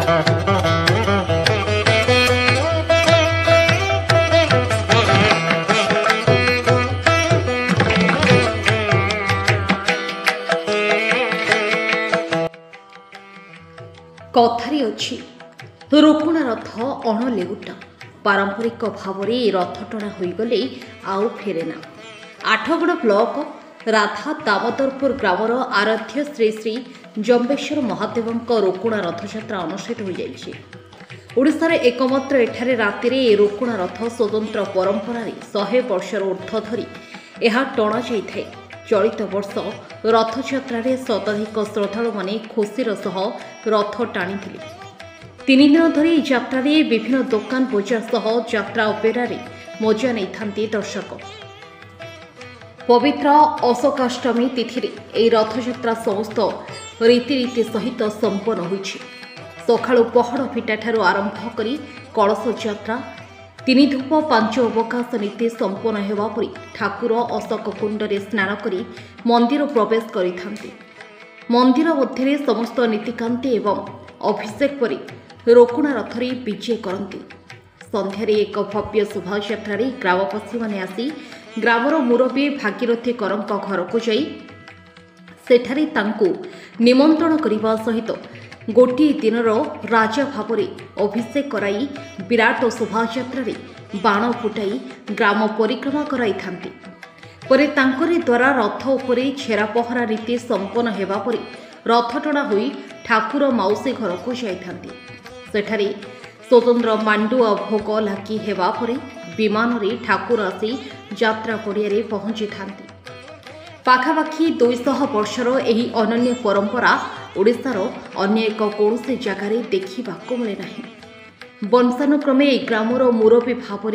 कथारे अच्छी रुकुणा रथ अणलेउट पारंपरिक भाव में रथ टणा होगले आउ फेरेना। आठगड़ ब्लॉक राधा दामोदरपुर ग्रामर आराध्य श्री श्री जम्बेश्वर महादेव रुकुणा रथयात्रा अनुष्ठित हो जाइए। ओडिशार एकमात्र एठारे राति रुकुणा रथ स्वतंत्र परंपरार 100 वर्षर ऊर्ध्व धरी यह टणा जाए। चलित वर्ष रथयात्रा शताधिक श्रद्धालु माने खुशीर सह रथ टाणी 3 दिन धरी यात्रा विभिन्न दुकान बजार सह यात्रा अपेरारे मजा नहीं दर्शक। पवित्र अशोकाष्टमी तिथि ए रथयात्रा समस्त रीतिरीति सहित संपन्न होइछि। सकाळु पहड़ फिटा ठारू आरंभ करी कलश यात्रा 3 धूप 5 अवकाश नीति संपन्न हेबा परी ठाकुर अशोक कुंडरे स्नान करी मंदिर प्रवेश करिथांती। मंदिर मध्य समस्त नीतिकांति एवं अभिषेक परी रुकुणा रथरे विजय करती। संध्यारे एक भव्य शोभायात्रा ग्रामवासी माने आसी ग्रामर मुरबी भागीरथी करंक घर को जाई सेठारे तांकु निमंत्रण करने सहित गोटे दिनर राजा भाव अभिषेक कराई विराट शोभायात्रा बाण फुटाई ग्राम परिक्रमा कराई थांती। परे तांकरे द्वारा रथ उपरे छेरा पहरा रीति संपन्न हेबा परी रथ टणा होई ठाकुर माउसी घर को जाइथांती। सेठारे स्वतंत्र मांडुआ भोग लागी हेबा परे विमान रे ठाकुर आसी यात्रा पड़िया पहुंची थांती। पाखापाखि 200 वर्षर एही अनन्य परंपरा ओडिशार अन्य एक कौनसी जगार देखा मिले ना। वंशानुक्रमे ए ग्रामर मुरबी भाव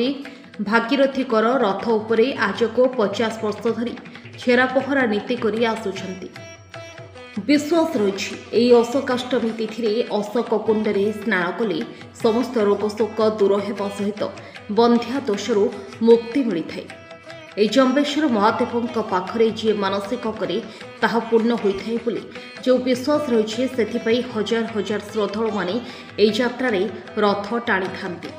भागीरथी कर रथ उपरे आज को 50 वर्ष धरी छेरा पहरा नीति करी आसुछंती। विश्वास रही अशोकाष्टमी तिथि अशोक कुंडरे स्नान कले समस्त रोग शोक दूर होगा सहित बंध्या दोषरू मुक्ति मिलता है। जम्बेश्वर महादेव पाखरे जी मानसिक करे ताहा पूर्ण होता है बोली जो विश्वास रही से हजार हजार श्रद्धालु माने ए यात्रा रथ टाणी थांती।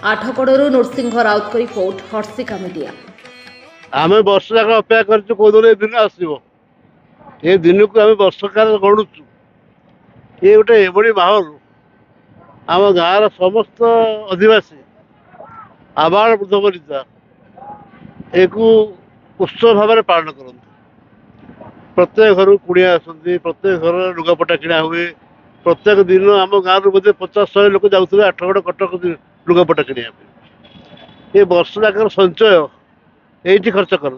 आठगड़ू नरसिंह राउत को रिपोर्ट हर्षिका मीडिया। आम वर्ष जाक अपेक्षा कर दिन आसो ये दिन को आम वर्ष काल गणुचु। ये गोटे एभली माहौल आम गाँव समस्त अधिवासी आबाल वृद्ध वनिता एक उत्सव भाव में पालन करते। प्रत्येक घर कुड़िया आसती, प्रत्येक घर लुगापटा किणा हुए। प्रत्येक दिन आम गाँव बोधे 50-100 लोक जाऊे आठगड़ कटक लुगापटा किणा। ये वर्ष जाक संचय ये खर्च कर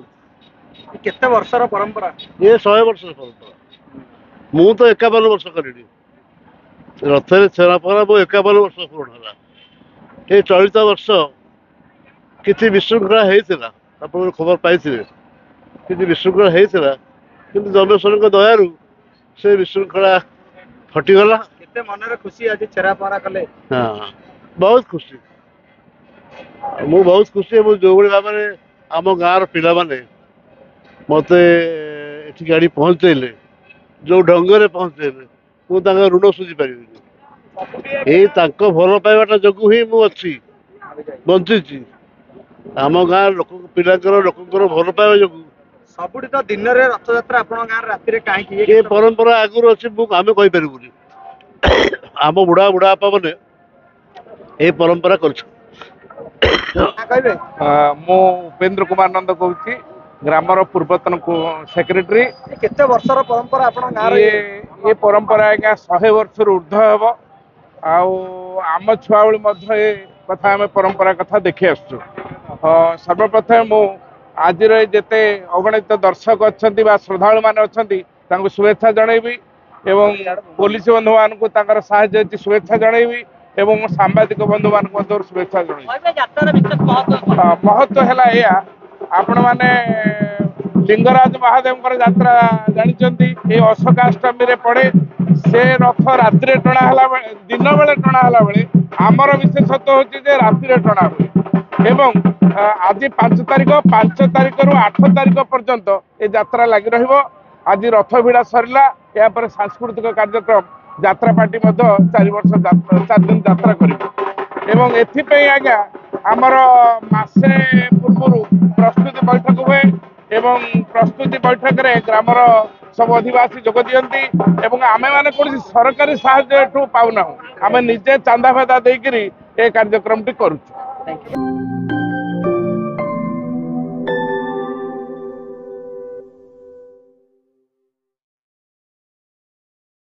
केते वर्षर परंपरा ये 100 वर्षर परंपरा। मु तो 51 वर्ष करी रथ छेरा पहरा मो 51 वर्ष पूर्ण है। ये चलित वर्ष किसी विशृंखला होता आप खबर पाई कि विशृंखला होता कि जमेश्वर दयारू से विशृंखला हटिगला। केते मन रे खुशी आज छेरा पहरा कले। हाँ बहुत खुशी मु बहुत खुशी जो भाव में आम गाँव पिला माने मते एठी गाड़ी पहुँचेले जो ढंग पहुँचेले मुझे ऋण सुझी पारि। ये भल पाइबाटा जो ही मुझी बंची आम गाँव लोक पिला लोकर भल पाइबा जो सबुठी तो दिन रे रथ यात्रा आपन गाँव राति कहीं ये परंपरा आगुरी अच्छी आम कहीपरि आम बुढ़ा बुढ़ा बापा मैंने ये परंपरा कर। मु उपेंद्र कुमार नंद कहूँ ग्रामर पूर्वतन सेक्रेटरी। केते वर्षर परंपरा आपन गाँव ये परंपरा आज्ञा 100 वर्ष ऊर्ध्व हे। आम छुआ बेले कथा आम परंपरा कथा देखी आसु। सर्वप्रथम मु आज जिते अगणित दर्शक अच्छा श्रद्धालु मान अच्छा शुभेच्छा जनइबी एवं पुलिस बंधु मान साहाय्य शुभेच्छा जनइबी एवं सांबादिक बंधु मान शुभेच्छा जनइबी। महत्व है आपण मैंने लिंगराज महादेव यात्रा जानते ये अशोकाष्टमी पड़े से रथ राति टणा दिन बेले टणा बेले आमर विशेषत्व होची राति टणा हुए एवं आज 5 तारिख 5 तारिख रु 8 तारिख पर्यंत ये यात्रा लगी रहिबो। आज रथ भिड़ा सरला या पर सांस्कृतिक कार्यक्रम যাত্রা পার্टी 4 वर्ष 4 दिन যাত্রা করিব এবং এথিপাই আজ্ঞা আমার মাসে পূর্বরু প্রস্তুতি বৈঠক हुए এবং প্রস্তুতি বৈঠকরে গ্রামর सब अधिवासी जोग दियंती एवं आमे माने कोन सरकारी साहाय्य पाऊना आमे निजे चांदा फादा देकरी ए कार्यक्रम टी करू।